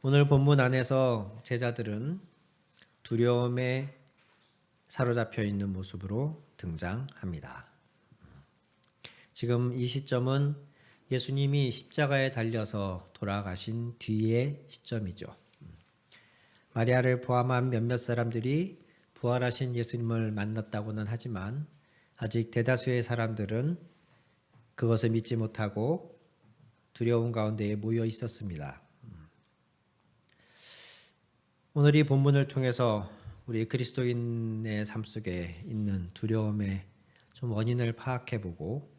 오늘 본문 안에서 제자들은 두려움에 사로잡혀 있는 모습으로 등장합니다. 지금 이 시점은 예수님이 십자가에 달려서 돌아가신 뒤의 시점이죠. 마리아를 포함한 몇몇 사람들이 부활하신 예수님을 만났다고는 하지만 아직 대다수의 사람들은 그것을 믿지 못하고 두려움 가운데에 모여 있었습니다. 오늘 이 본문을 통해서 우리 그리스도인의 삶 속에 있는 두려움의 좀 원인을 파악해보고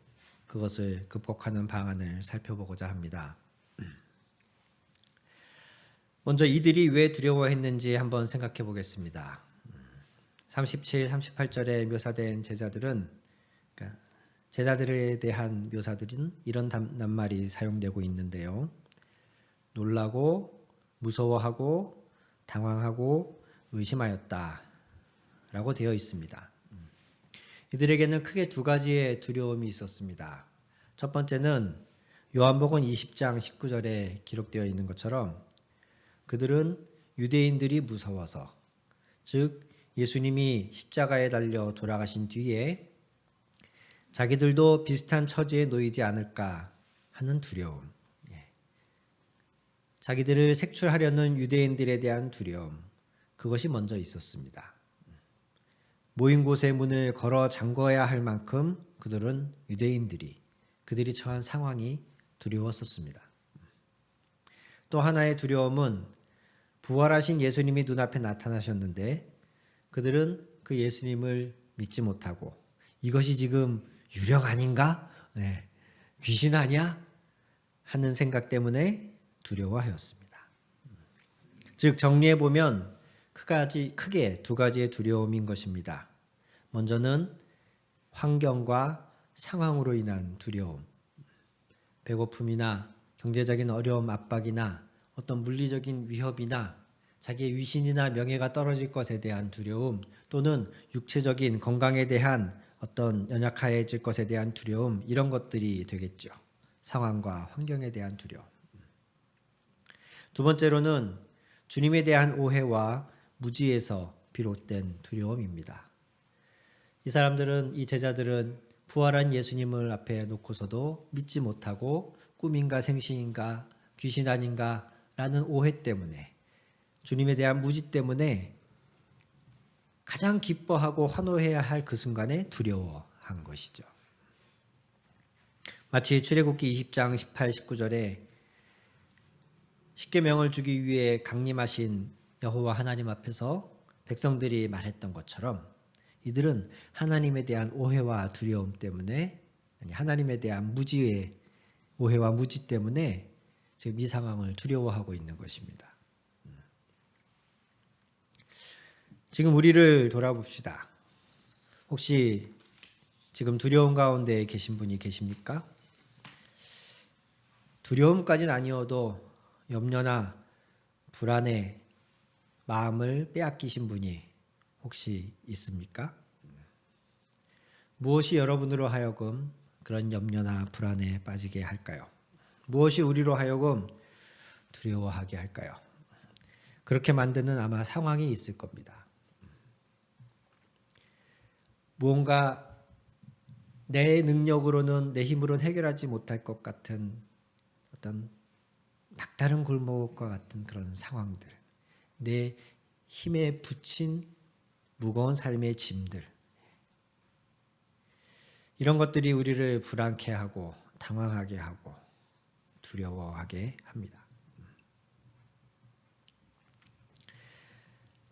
그것을 극복하는 방안을 살펴보고자 합니다. 먼저 이들이 왜 두려워했는지 한번 생각해 보겠습니다. 37, 38절에 묘사된 제자들에 대한 묘사들은 이런 낱말이 사용되고 있는데요. 놀라고 무서워하고 당황하고 의심하였다 라고 되어 있습니다. 이들에게는 크게 두 가지의 두려움이 있었습니다. 첫 번째는 요한복음 20장 19절에 기록되어 있는 것처럼 그들은 유대인들이 무서워서, 즉 예수님이 십자가에 달려 돌아가신 뒤에 자기들도 비슷한 처지에 놓이지 않을까 하는 두려움, 자기들을 색출하려는 유대인들에 대한 두려움, 그것이 먼저 있었습니다. 모인 곳의 문을 걸어 잠궈야 할 만큼 그들은 그들이 처한 상황이 두려웠었습니다. 또 하나의 두려움은 부활하신 예수님이 눈앞에 나타나셨는데 그들은 그 예수님을 믿지 못하고 이것이 지금 유령 아닌가? 귀신 아니야? 하는 생각 때문에 두려워하였습니다. 즉 정리해보면 크게 두 가지의 두려움인 것입니다. 먼저는 환경과 상황으로 인한 두려움, 배고픔이나 경제적인 어려움, 압박이나 어떤 물리적인 위협이나 자기의 위신이나 명예가 떨어질 것에 대한 두려움, 또는 육체적인 건강에 대한 어떤 연약해질 것에 대한 두려움, 이런 것들이 되겠죠. 상황과 환경에 대한 두려움. 두 번째로는 주님에 대한 오해와 무지에서 비롯된 두려움입니다. 이 제자들은 부활한 예수님을 앞에 놓고서도 믿지 못하고 꿈인가 생신인가 귀신 아닌가 라는 오해 때문에, 주님에 대한 무지 때문에 가장 기뻐하고 환호해야 할 그 순간에 두려워한 것이죠. 마치 출애굽기 20장 18, 19절에 십계명을 주기 위해 강림하신 여호와 하나님 앞에서 백성들이 말했던 것처럼 이들은 하나님에 대한 오해와 두려움 때문에, 하나님에 대한 오해와 무지 때문에 지금 이 상황을 두려워하고 있는 것입니다. 지금 우리를 돌아봅시다. 혹시 지금 두려움 가운데 계신 분이 계십니까? 두려움까지는 아니어도 염려나 불안에 마음을 빼앗기신 분이 혹시 있습니까? 무엇이 여러분으로 하여금 그런 염려나 불안에 빠지게 할까요? 무엇이 우리로 하여금 두려워하게 할까요? 그렇게 만드는 아마 상황이 있을 겁니다. 무언가 내 능력으로는, 내 힘으로는 해결하지 못할 것 같은 어떤 막다른 골목과 같은 그런 상황들, 내 힘에 붙인 무거운 삶의 짐들, 이런 것들이 우리를 불안케 하고 당황하게 하고 두려워하게 합니다.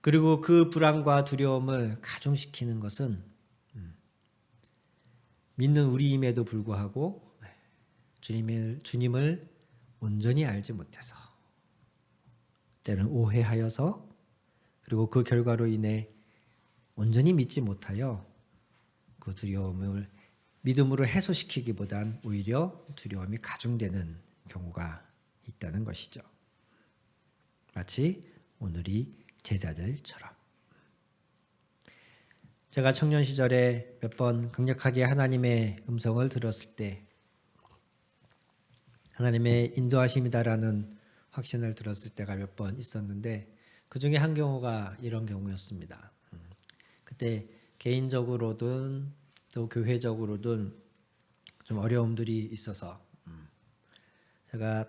그리고 그 불안과 두려움을 가중시키는 것은 믿는 우리임에도 불구하고 주님을 온전히 알지 못해서, 때로는 오해하여서, 그리고 그 결과로 인해 온전히 믿지 못하여 그 두려움을 믿음으로 해소시키기보단 오히려 두려움이 가중되는 경우가 있다는 것이죠. 마치 오늘이 제자들처럼. 제가 청년 시절에 몇 번 강력하게 하나님의 음성을 들었을 때 하나님의 인도하심이다라는 확신을 들었을 때가 몇 번 있었는데 그 중에 한 경우가 이런 경우였습니다. 그때 개인적으로든 또 교회적으로든 좀 어려움들이 있어서 제가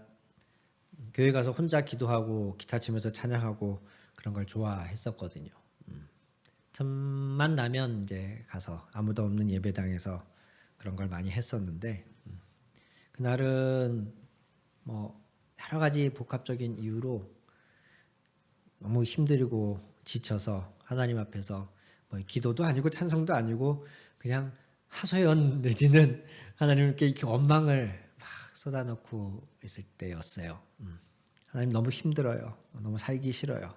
교회 가서 혼자 기도하고 기타 치면서 찬양하고 그런 걸 좋아했었거든요. 틈만 나면 이제 가서 아무도 없는 예배당에서 그런 걸 많이 했었는데 그날은 뭐 여러 가지 복합적인 이유로 너무 힘들고 지쳐서 하나님 앞에서 뭐 기도도 아니고 찬송도 아니고 그냥 하소연 내지는 하나님께 이렇게 원망을 막 쏟아놓고 있을 때였어요. 하나님 너무 힘들어요. 너무 살기 싫어요.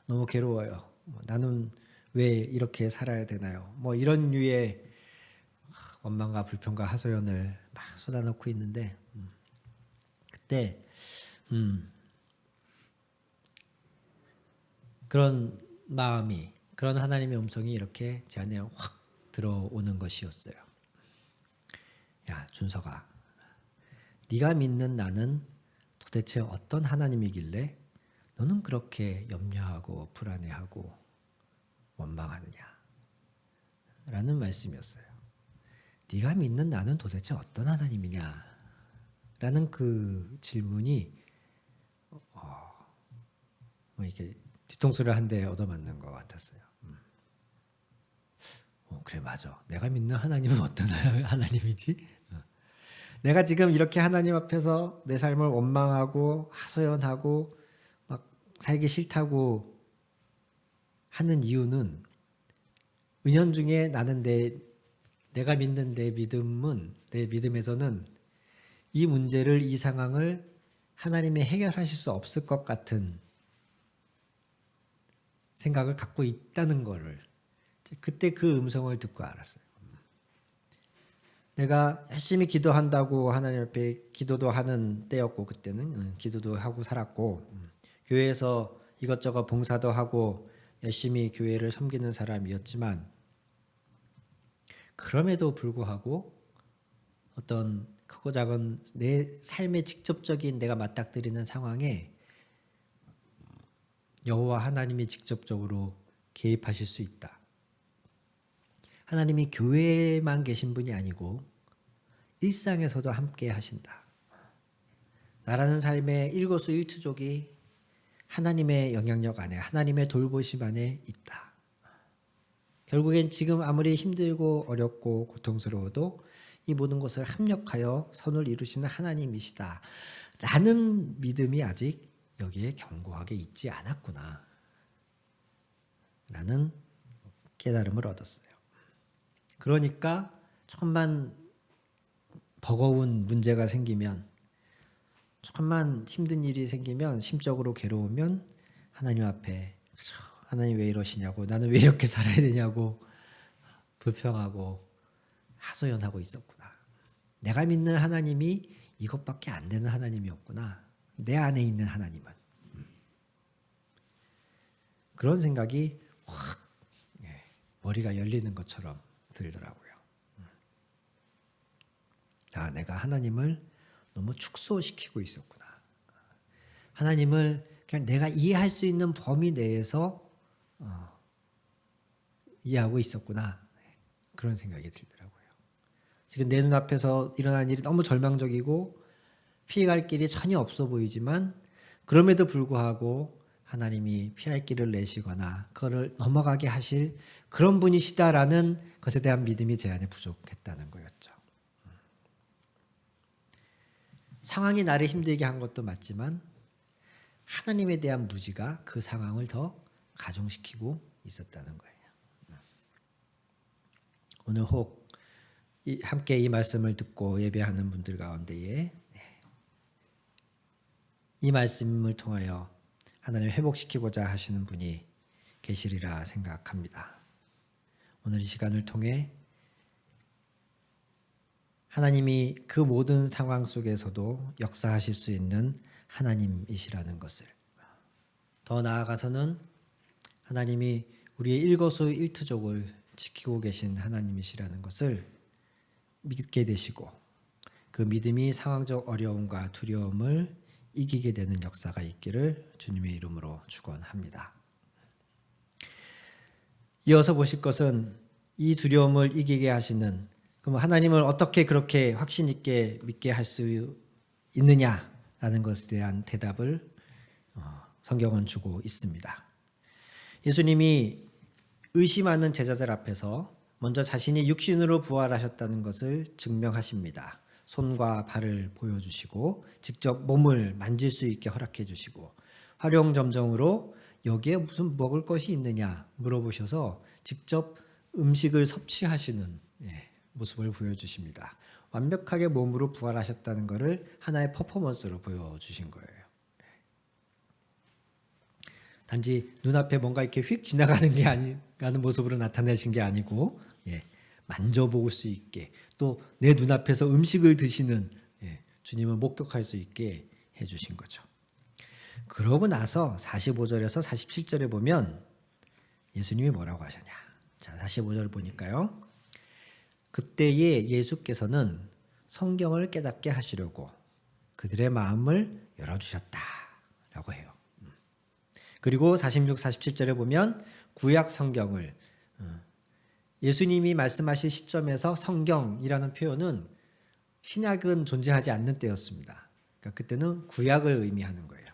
너무 괴로워요. 나는 왜 이렇게 살아야 되나요? 뭐 이런 류의 원망과 불평과 하소연을 막 쏟아놓고 있는데 그때 그런 마음이 그런 하나님의 음성이 이렇게 제 안에 확 들어오는 것이었어요. 야 준서가 네가 믿는 나는 도대체 어떤 하나님이길래 너는 그렇게 염려하고 불안해하고 원망하느냐 라는 말씀이었어요. 네가 믿는 나는 도대체 어떤 하나님이냐 라는 그 질문이 뭐 이렇게 뒤통수를 한 대 얻어맞는 것 같았어요. 그래 맞아. 내가 믿는 하나님은 어떤 하나님이지? 내가 지금 이렇게 하나님 앞에서 내 삶을 원망하고 하소연하고 막 살기 싫다고 하는 이유는 은연중에 나는 내가 믿는 내 믿음에서는 이 문제를 이 상황을 하나님이 해결하실 수 없을 것 같은 생각을 갖고 있다는 거를 그때 그 음성을 듣고 알았어요. 내가 열심히 기도한다고 하나님 앞에 기도도 하는 때였고 그때는 기도도 하고 살았고 교회에서 이것저것 봉사도 하고 열심히 교회를 섬기는 사람이었지만 그럼에도 불구하고 어떤 크고 작은 내 삶의 직접적인 내가 맞닥뜨리는 상황에 여호와 하나님이 직접적으로 개입하실 수 있다. 하나님이 교회에만 계신 분이 아니고 일상에서도 함께 하신다. 나라는 삶의 일거수일투족이 하나님의 영향력 안에 하나님의 돌보심 안에 있다. 결국엔 지금 아무리 힘들고 어렵고 고통스러워도 이 모든 것을 합력하여 선을 이루시는 하나님이시다. 라는 믿음이 아직 여기에 견고하게 있지 않았구나. 라는 깨달음을 얻었어요. 그러니까 조금만 버거운 문제가 생기면 조금만 힘든 일이 생기면 심적으로 괴로우면 하나님 앞에 하나님 왜 이러시냐고 나는 왜 이렇게 살아야 되냐고 불평하고 하소연하고 있었구나. 내가 믿는 하나님이 이것밖에 안 되는 하나님이었구나. 내 안에 있는 하나님은. 그런 생각이 확 머리가 열리는 것처럼 들더라고요. 내가 하나님을 너무 축소시키고 있었구나. 하나님을 그냥 내가 이해할 수 있는 범위 내에서 이해하고 있었구나. 그런 생각이 들더라고요. 지금 내 눈앞에서 일어난 일이 너무 절망적이고 피해갈 길이 전혀 없어 보이지만 그럼에도 불구하고 하나님이 피할 길을 내시거나 그거를 넘어가게 하실 그런 분이시다라는 것에 대한 믿음이 제 안에 부족했다는 거였죠. 상황이 나를 힘들게 한 것도 맞지만 하나님에 대한 무지가 그 상황을 더 가중시키고 있었다는 거예요. 오늘 혹 함께 이 말씀을 듣고 예배하는 분들 가운데에 이 말씀을 통하여 하나님을 회복시키고자 하시는 분이 계시리라 생각합니다. 오늘 이 시간을 통해 하나님이 그 모든 상황 속에서도 역사하실 수 있는 하나님이시라는 것을, 더 나아가서는 하나님이 우리의 일거수일투족을 지키고 계신 하나님이시라는 것을 믿게 되시고 그 믿음이 상황적 어려움과 두려움을 이기게 되는 역사가 있기를 주님의 이름으로 축원합니다. 이어서 보실 것은 이 두려움을 이기게 하시는, 그럼 하나님을 어떻게 그렇게 확신 있게 믿게 할 수 있느냐라는 것에 대한 대답을 성경은 주고 있습니다. 예수님이 의심하는 제자들 앞에서 먼저 자신이 육신으로 부활하셨다는 것을 증명하십니다. 손과 발을 보여주시고 직접 몸을 만질 수 있게 허락해 주시고 활용점정으로 여기에 무슨 먹을 것이 있느냐 물어보셔서 직접 음식을 섭취하시는 모습을 보여주십니다. 완벽하게 몸으로 부활하셨다는 것을 하나의 퍼포먼스로 보여주신 거예요. 단지 눈앞에 뭔가 이렇게 휙 지나가는 게 아니라는 모습으로 나타내신 게 아니고 만져볼 수 있게 또 내 눈앞에서 음식을 드시는 주님을 목격할 수 있게 해주신 거죠. 그러고 나서 45절에서 47절에 보면 예수님이 뭐라고 하셨냐. 자, 45절 보니까요. 그때에 예수께서는 성경을 깨닫게 하시려고 그들의 마음을 열어주셨다라고 해요. 그리고 46, 47절에 보면 구약 성경을 예수님이 말씀하신 시점에서 성경이라는 표현은 신약은 존재하지 않는 때였습니다. 그러니까 그때는 구약을 의미하는 거예요.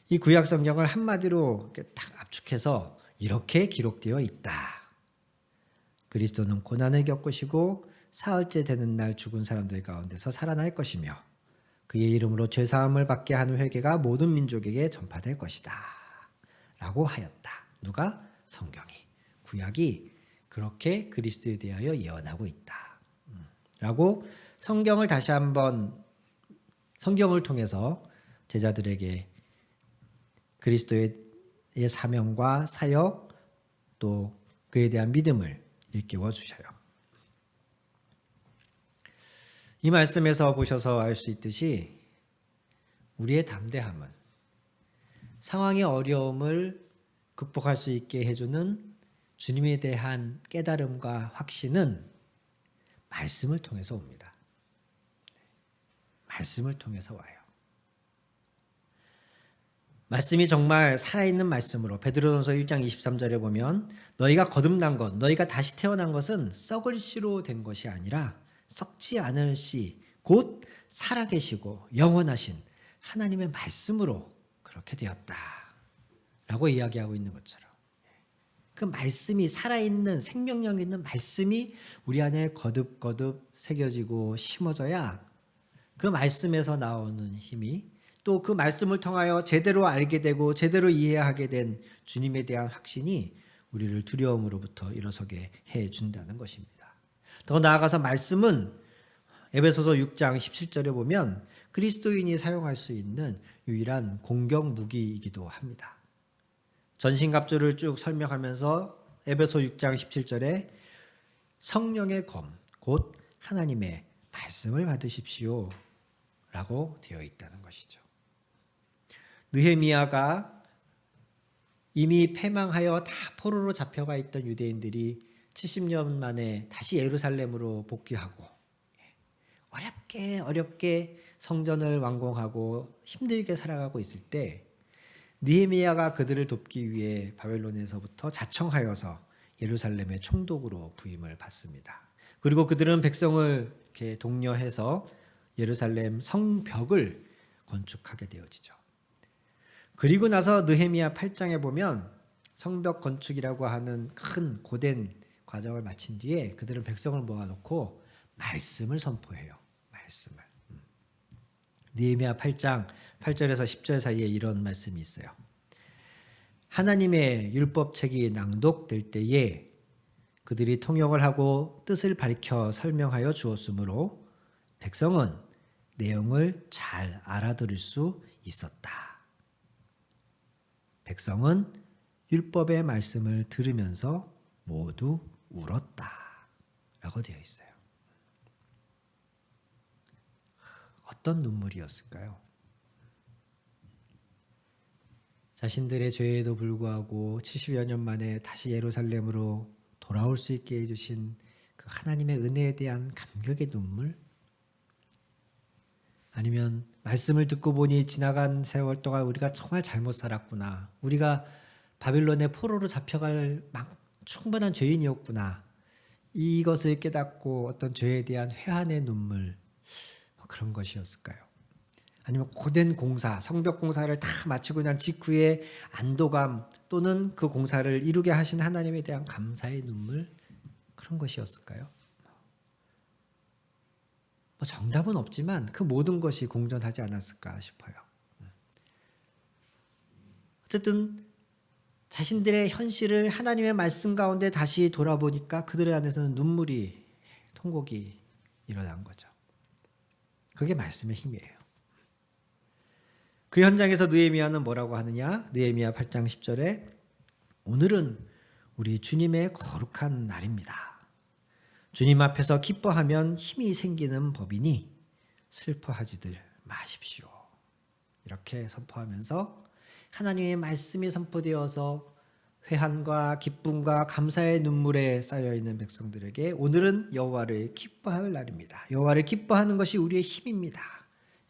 이 구약 성경을 한마디로 이렇게 딱 압축해서 이렇게 기록되어 있다. 그리스도는 고난을 겪으시고 사흘째 되는 날 죽은 사람들 가운데서 살아날 것이며 그의 이름으로 죄사함을 받게 하는 회개가 모든 민족에게 전파될 것이다. 라고 하였다. 누가? 성경이. 구약이 그렇게 그리스도에 대하여 예언하고 있다. 라고 성경을 다시 한번 성경을 통해서 제자들에게 그리스도의 사명과 사역 또 그에 대한 믿음을 일깨워 주셔요. 이 말씀에서 보셔서 알 수 있듯이 우리의 담대함은 상황의 어려움을 극복할 수 있게 해주는 주님에 대한 깨달음과 확신은 말씀을 통해서 옵니다. 말씀을 통해서 와요. 말씀이 정말 살아있는 말씀으로 베드로전서 1장 23절에 보면 너희가 거듭난 것, 너희가 다시 태어난 것은 썩을 씨로 된 것이 아니라 썩지 않을 씨, 곧 살아계시고 영원하신 하나님의 말씀으로 그렇게 되었다 라고 이야기하고 있는 것처럼 그 말씀이 살아있는 생명력 있는 말씀이 우리 안에 거듭거듭 새겨지고 심어져야 그 말씀에서 나오는 힘이 또 그 말씀을 통하여 제대로 알게 되고 제대로 이해하게 된 주님에 대한 확신이 우리를 두려움으로부터 일어서게 해준다는 것입니다. 더 나아가서 말씀은 에베소서 6장 17절에 보면 그리스도인이 사용할 수 있는 유일한 공격 무기이기도 합니다. 전신갑주를 쭉 설명하면서 에베소 6장 17절에 성령의 검, 곧 하나님의 말씀을 받으십시오 라고 되어 있다는 것이죠. 느헤미야가 이미 패망하여 다 포로로 잡혀가 있던 유대인들이 70년 만에 다시 예루살렘으로 복귀하고 어렵게 성전을 완공하고 힘들게 살아가고 있을 때 느헤미야가 그들을 돕기 위해 바벨론에서부터 자청하여서 예루살렘의 총독으로 부임을 받습니다. 그리고 그들은 백성을 이렇게 독려해서 예루살렘 성벽을 건축하게 되어지죠. 그리고 나서 느헤미야 8장에 보면 성벽 건축이라고 하는 큰 고된 과정을 마친 뒤에 그들은 백성을 모아놓고 말씀을 선포해요. 말씀을. 느헤미야 8장 8절에서 10절 사이에 이런 말씀이 있어요. 하나님의 율법책이 낭독될 때에 그들이 통역을 하고 뜻을 밝혀 설명하여 주었으므로 백성은 내용을 잘 알아들을 수 있었다. 백성은 율법의 말씀을 들으면서 모두 울었다. 라고 되어 있어요. 어떤 눈물이었을까요? 자신들의 죄에도 불구하고 70여 년 만에 다시 예루살렘으로 돌아올 수 있게 해주신 그 하나님의 은혜에 대한 감격의 눈물? 아니면 말씀을 듣고 보니 지나간 세월 동안 우리가 정말 잘못 살았구나. 우리가 바빌론의 포로로 잡혀갈 충분한 죄인이었구나. 이것을 깨닫고 어떤 죄에 대한 회한의 눈물, 그런 것이었을까요? 아니면 고된 공사, 성벽 공사를 다 마치고 난 직후에 안도감, 또는 그 공사를 이루게 하신 하나님에 대한 감사의 눈물, 그런 것이었을까요? 정답은 없지만 그 모든 것이 공존하지 않았을까 싶어요. 어쨌든 자신들의 현실을 하나님의 말씀 가운데 다시 돌아보니까 그들의 안에서는 눈물이, 통곡이 일어난 거죠. 그게 말씀의 힘이에요. 그 현장에서 느헤미야는 뭐라고 하느냐? 느헤미야 8장 10절에 오늘은 우리 주님의 거룩한 날입니다. 주님 앞에서 기뻐하면 힘이 생기는 법이니 슬퍼하지들 마십시오. 이렇게 선포하면서 하나님의 말씀이 선포되어서 회한과 기쁨과 감사의 눈물에 쌓여있는 백성들에게 오늘은 여호와를 기뻐할 날입니다. 여호와를 기뻐하는 것이 우리의 힘입니다.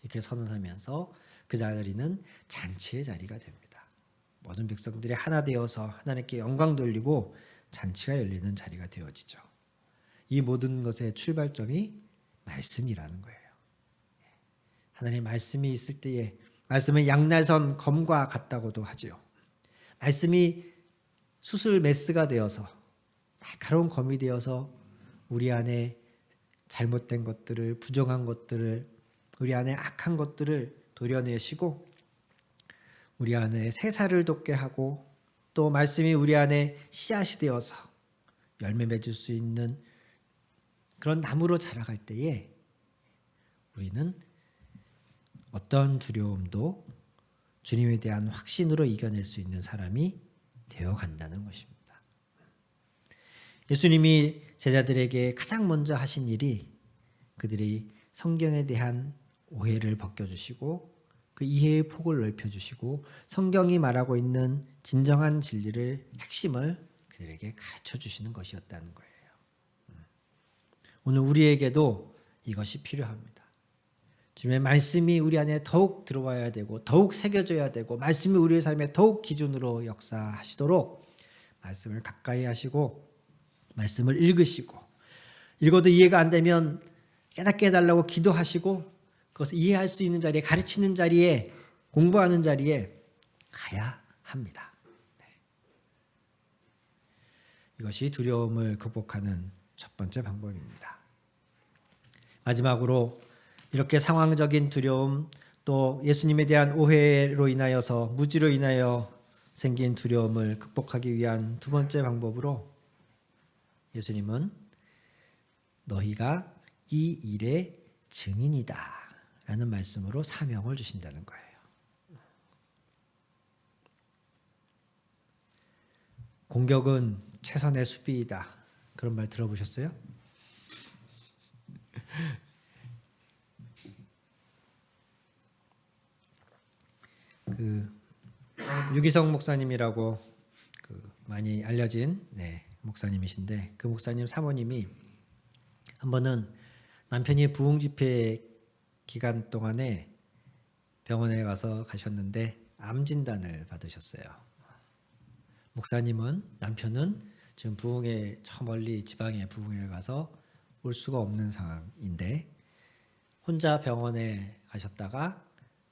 이렇게 선언하면서 그 자리는 잔치의 자리가 됩니다. 모든 백성들이 하나 되어서 하나님께 영광 돌리고 잔치가 열리는 자리가 되어지죠. 이 모든 것의 출발점이 말씀이라는 거예요. 하나님의 말씀이 있을 때에 말씀은 양날선 검과 같다고도 하지요. 말씀이 수술 메스가 되어서 날카로운 검이 되어서 우리 안에 잘못된 것들을, 부정한 것들을, 우리 안에 악한 것들을 도려내시고 우리 안에 새살을 돋게 하고 또 말씀이 우리 안에 씨앗이 되어서 열매 맺을 수 있는 그런 나무로 자라갈 때에 우리는 어떤 두려움도 주님에 대한 확신으로 이겨낼 수 있는 사람이 되어간다는 것입니다. 예수님이 제자들에게 가장 먼저 하신 일이 그들이 성경에 대한 오해를 벗겨주시고 그 이해의 폭을 넓혀주시고 성경이 말하고 있는 진정한 진리를, 핵심을 그들에게 가르쳐 주시는 것이었다는 거예요. 오늘 우리에게도 이것이 필요합니다. 주님의 말씀이 우리 안에 더욱 들어와야 되고 더욱 새겨져야 되고 말씀이 우리의 삶에 더욱 기준으로 역사하시도록 말씀을 가까이 하시고 말씀을 읽으시고 읽어도 이해가 안 되면 깨닫게 해달라고 기도하시고 그것을 이해할 수 있는 자리에, 가르치는 자리에, 공부하는 자리에 가야 합니다. 이것이 두려움을 극복하는 첫 번째 방법입니다. 마지막으로 이렇게 상황적인 두려움, 또 예수님에 대한 오해로 인하여서, 무지로 인하여 생긴 두려움을 극복하기 위한 두 번째 방법으로 예수님은 너희가 이 일의 증인이다 라는 말씀으로 사명을 주신다는 거예요. 공격은 최선의 수비이다. 그런 말 들어보셨어요? 유기성 목사님이라고 많이 알려진 목사님이신데 그 목사님 사모님이 한 번은 남편이 부흥 집회 기간 동안에 병원에 가셨는데 암 진단을 받으셨어요. 목사님은, 남편은 지금 부흥에 저 멀리 지방의 부흥에 가서 올 수가 없는 상황인데 혼자 병원에 가셨다가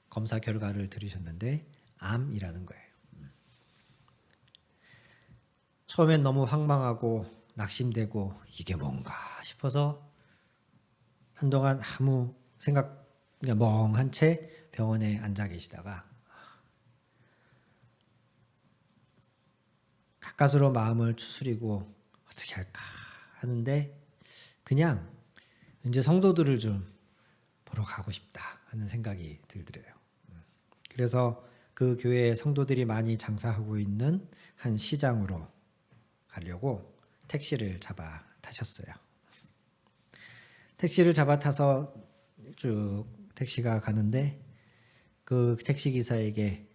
검사 결과를 들으셨는데 암이라는 거예요. 처음엔 너무 황망하고 낙심되고 이게 뭔가 싶어서 한동안 아무 생각, 그냥 멍한 채 병원에 앉아 계시다가 가까스로 마음을 추스리고 어떻게 할까 하는데 그냥 이제 성도들을 좀 보러 가고 싶다 하는 생각이 들더래요. 그래서 그 교회에 성도들이 많이 장사하고 있는 한 시장으로 가려고 택시를 잡아 타셨어요. 택시를 잡아 타서 쭉 택시가 가는데 그 택시 기사에게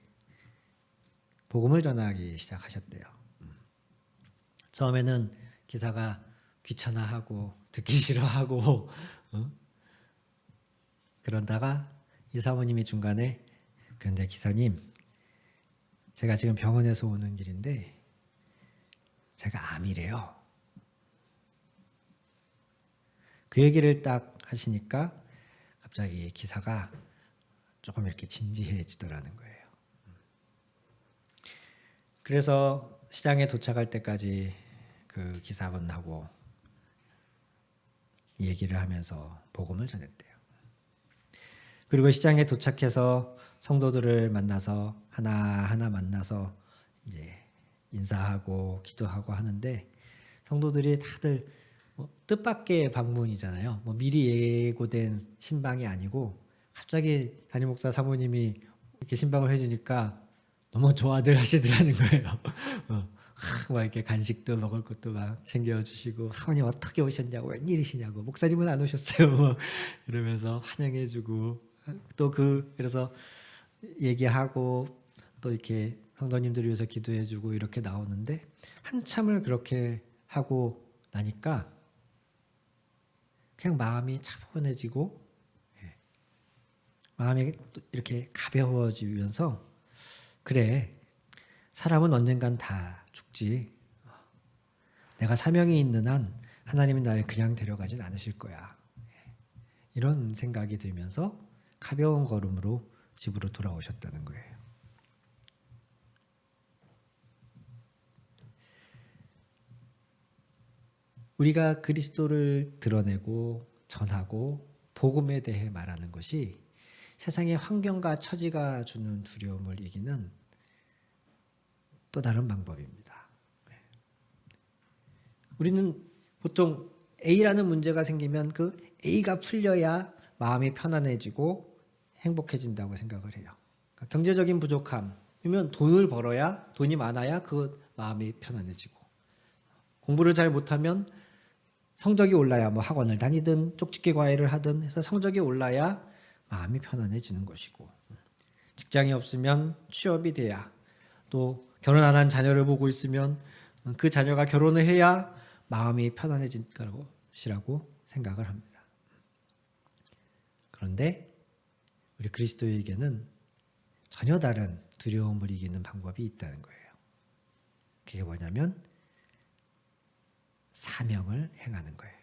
복음을 전하기 시작하셨대요. 처음에는 기사가 귀찮아하고 듣기 싫어하고 그러다가 이 사모님이 중간에 그런데 기사님, 제가 지금 병원에서 오는 길인데 제가 암이래요. 그 얘기를 딱 하시니까 갑자기 기사가 조금 이렇게 진지해지더라는 거예요. 그래서 시장에 도착할 때까지 그 기사분하고 얘기를 하면서 복음을 전했대요. 그리고 시장에 도착해서 성도들을 만나서 하나하나 만나서 이제 인사하고 기도하고 하는데 성도들이 다들 뜻밖의 방문이잖아요. 미리 예고된 신방이 아니고 갑자기 담임 목사 사모님이 이렇게 신방을 해주니까 너무 좋아들 하시더라는 거예요. 막 이렇게 간식도 먹을 것도 막 챙겨주시고 사모님 어떻게 오셨냐고 웬일이시냐고 목사님은 안 오셨어요. 막 이러면서 환영해주고 또 그래서 얘기하고 또 이렇게 성도님들 위해서 기도해주고 이렇게 나오는데 한참을 그렇게 하고 나니까 그냥 마음이 차분해지고 마음이 또 이렇게 가벼워지면서 그래 사람은 언젠간 다 죽지. 내가 사명이 있는 한 하나님은 나를 그냥 데려가진 않으실 거야. 이런 생각이 들면서 가벼운 걸음으로 집으로 돌아오셨다는 거예요. 우리가 그리스도를 드러내고 전하고 복음에 대해 말하는 것이 세상의 환경과 처지가 주는 두려움을 이기는 또 다른 방법입니다. 우리는 보통 A라는 문제가 생기면 그 A가 풀려야 마음이 편안해지고 행복해진다고 생각을 해요. 그러니까 경제적인 부족함이면 돈을 벌어야 돈이 많아야 그 마음이 편안해지고 공부를 잘 못하면 성적이 올라야 학원을 다니든 쪽집게 과외를 하든 해서 성적이 올라야 마음이 편안해지는 것이고 직장이 없으면 취업이 돼야 또 결혼 안 한 자녀를 보고 있으면 그 자녀가 결혼을 해야 마음이 편안해질 것이라고 생각을 합니다. 그런데 우리 그리스도에게는 전혀 다른 두려움을 이기는 방법이 있다는 거예요. 그게 뭐냐면 사명을 행하는 거예요.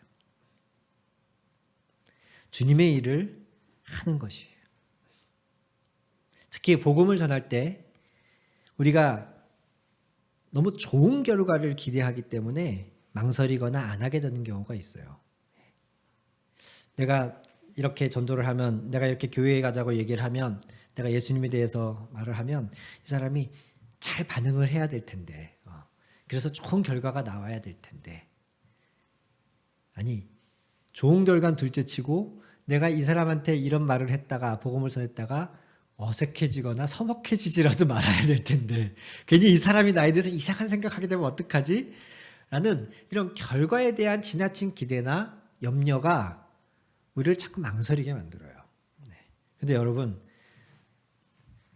주님의 일을 하는 것이에요. 특히 복음을 전할 때 우리가 너무 좋은 결과를 기대하기 때문에 망설이거나 안 하게 되는 경우가 있어요. 내가 이렇게 전도를 하면, 내가 이렇게 교회에 가자고 얘기를 하면, 내가 예수님에 대해서 말을 하면 이 사람이 잘 반응을 해야 될 텐데, 그래서 좋은 결과가 나와야 될 텐데, 아니 좋은 결과는 둘째치고 내가 이 사람한테 이런 말을 했다가 복음을 전했다가 어색해지거나 서먹해지지라도 말아야 될 텐데 괜히 이 사람이 나에 대해서 이상한 생각하게 되면 어떡하지? 라는 이런 결과에 대한 지나친 기대나 염려가 우리를 자꾸 망설이게 만들어요. 근데 여러분,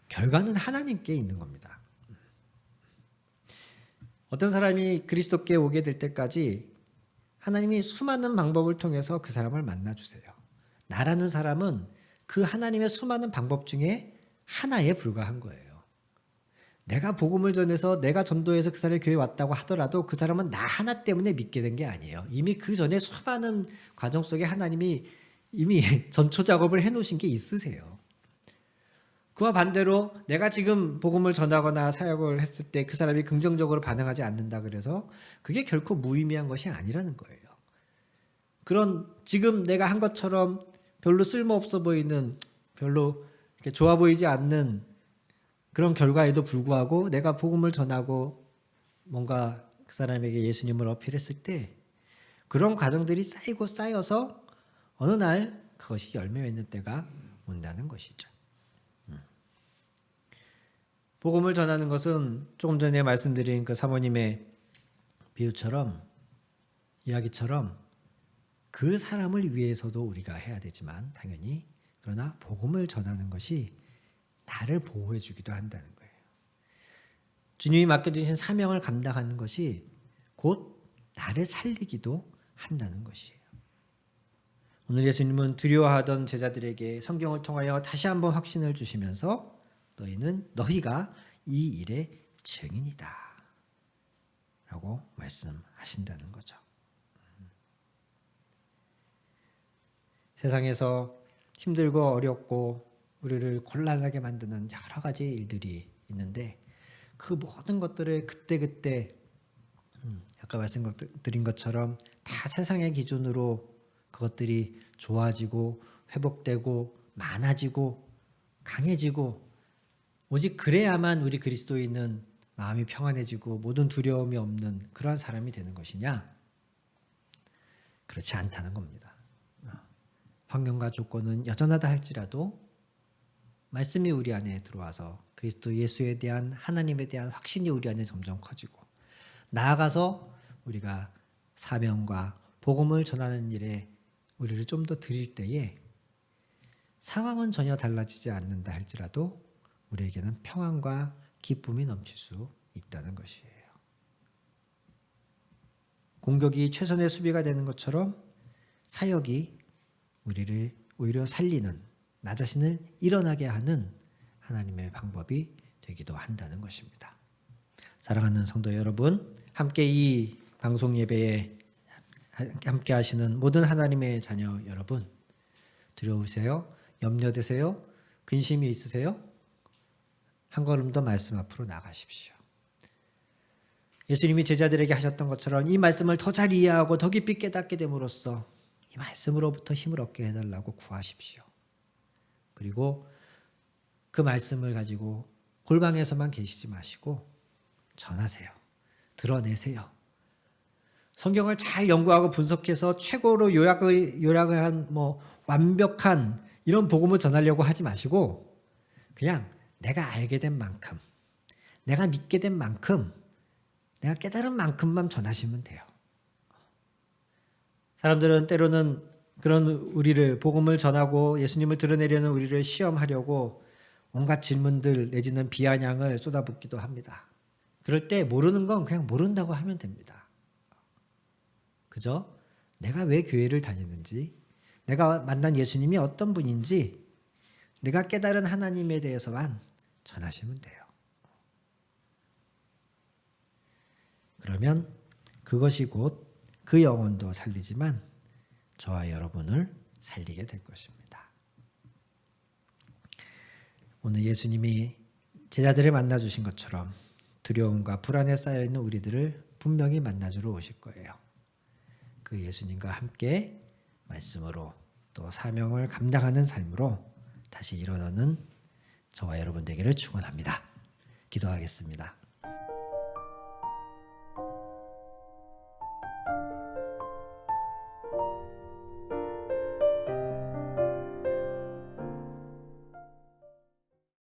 결과는 하나님께 있는 겁니다. 어떤 사람이 그리스도께 오게 될 때까지 하나님이 수많은 방법을 통해서 그 사람을 만나주세요. 나라는 사람은 그 하나님의 수많은 방법 중에 하나에 불과한 거예요. 내가 복음을 전해서 내가 전도해서 그 사람이 교회에 왔다고 하더라도 그 사람은 나 하나 때문에 믿게 된 게 아니에요. 이미 그 전에 수많은 과정 속에 하나님이 이미 전초 작업을 해놓으신 게 있으세요. 그와 반대로 내가 지금 복음을 전하거나 사역을 했을 때 그 사람이 긍정적으로 반응하지 않는다 그래서 그게 결코 무의미한 것이 아니라는 거예요. 그런 지금 내가 한 것처럼 별로 쓸모없어 보이는, 별로 이렇게 좋아 보이지 않는 그런 결과에도 불구하고 내가 복음을 전하고 뭔가 그 사람에게 예수님을 어필했을 때 그런 과정들이 쌓이고 쌓여서 어느 날 그것이 열매 맺는 때가 온다는 것이죠. 복음을 전하는 것은 조금 전에 말씀드린 그 사모님의 비유처럼, 이야기처럼 그 사람을 위해서도 우리가 해야 되지만 당연히, 그러나 복음을 전하는 것이 나를 보호해 주기도 한다는 거예요. 주님이 맡겨주신 사명을 감당하는 것이 곧 나를 살리기도 한다는 것이에요. 오늘 예수님은 두려워하던 제자들에게 성경을 통하여 다시 한번 확신을 주시면서 너희가 이 일의 증인이다 라고 말씀하신다는 거죠. 세상에서 힘들고 어렵고 우리를 곤란하게 만드는 여러 가지 일들이 있는데 그 모든 것들을 그때그때 아까 말씀드린 것처럼 다 세상의 기준으로 그것들이 좋아지고 회복되고 많아지고 강해지고 오직 그래야만 우리 그리스도인은 마음이 평안해지고 모든 두려움이 없는 그러한 사람이 되는 것이냐? 그렇지 않다는 겁니다. 환경과 조건은 여전하다 할지라도 말씀이 우리 안에 들어와서 그리스도 예수에 대한 하나님에 대한 확신이 우리 안에 점점 커지고 나아가서 우리가 사명과 복음을 전하는 일에 우리를 좀 더 드릴 때에 상황은 전혀 달라지지 않는다 할지라도 우리에게는 평안과 기쁨이 넘칠 수 있다는 것이에요. 공격이 최선의 수비가 되는 것처럼 사역이 우리를 오히려 살리는 나 자신을 일어나게 하는 하나님의 방법이 되기도 한다는 것입니다. 사랑하는 성도 여러분, 함께 이 방송 예배에 함께 하시는 모든 하나님의 자녀 여러분, 두려우세요? 염려되세요? 근심이 있으세요? 한 걸음 더 말씀 앞으로 나가십시오. 예수님이 제자들에게 하셨던 것처럼 이 말씀을 더 잘 이해하고 더 깊이 깨닫게 됨으로써 이 말씀으로부터 힘을 얻게 해달라고 구하십시오. 그리고 그 말씀을 가지고 골방에서만 계시지 마시고 전하세요. 드러내세요. 성경을 잘 연구하고 분석해서 최고로 요약을 한 완벽한 이런 복음을 전하려고 하지 마시고 그냥 내가 알게 된 만큼, 내가 믿게 된 만큼, 내가 깨달은 만큼만 전하시면 돼요. 사람들은 때로는 그런 우리를 복음을 전하고 예수님을 드러내려는 우리를 시험하려고 온갖 질문들 내지는 비아냥을 쏟아붓기도 합니다. 그럴 때 모르는 건 그냥 모른다고 하면 됩니다. 그저 내가 왜 교회를 다니는지, 내가 만난 예수님이 어떤 분인지, 내가 깨달은 하나님에 대해서만 전하시면 돼요. 그러면 그것이 곧 그 영혼도 살리지만 저와 여러분을 살리게 될 것입니다. 오늘 예수님이 제자들을 만나주신 것처럼 두려움과 불안에 쌓여있는 우리들을 분명히 만나주러 오실 거예요. 그 예수님과 함께 말씀으로 또 사명을 감당하는 삶으로 다시 일어나는 저와 여러분 되기를 축원합니다. 기도하겠습니다.